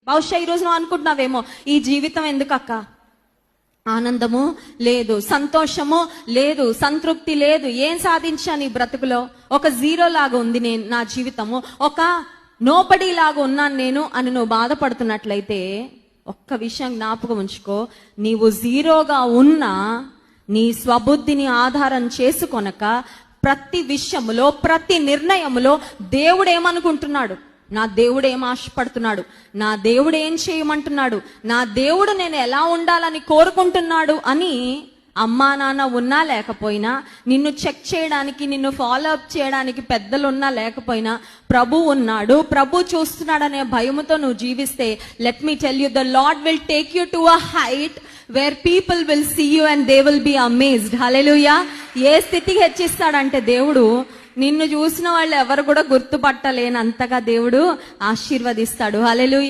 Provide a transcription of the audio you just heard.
బహుశా ఈరోజు నువ్వు అనుకుంటున్నావేమో, ఈ జీవితం ఎందుకు అక్క, ఆనందము లేదు, సంతోషము లేదు, సంతృప్తి లేదు, ఏం సాధించాను ఈ బ్రతుకులో, ఒక జీరో లాగా ఉంది నా జీవితము, ఒక నోబడీ లాగా ఉన్నాను నేను అని నువ్వు బాధపడుతున్నట్లయితే ఒక్క విషయం జ్ఞాపకం ఉంచుకో, నీవు జీరోగా ఉన్నా నీ స్వబుద్ధిని ఆధారం చేసుకొనక ప్రతి విషయములో, ప్రతి నిర్ణయములో దేవుడు ఏమనుకుంటున్నాడు, నా దేవుడు ఏం ఆశపడుతున్నాడు, నా దేవుడు ఏం చేయమంటున్నాడు, నా దేవుడు నేను ఎలా ఉండాలని కోరుకుంటున్నాడు అని అమ్మా నాన్న ఉన్నా లేకపోయినా, నిన్ను చెక్ చేయడానికి, నిన్ను ఫాలో అప్ చేయడానికి పెద్దలు ఉన్నా లేకపోయినా ప్రభు ఉన్నాడు, ప్రభు చూస్తున్నాడు అనే భయముతో నువ్వు జీవిస్తే, let me tell you, the Lord will take you to a height where people will see you and they will be amazed. Hallelujah. ఏ స్థితికి హెచ్చిస్తాడంటే దేవుడు, నిన్ను చూసిన వాళ్ళు ఎవరు కూడా గుర్తుపట్టలేనంతగా దేవుడు ఆశీర్వదిస్తాడు. హల్లెలూయా.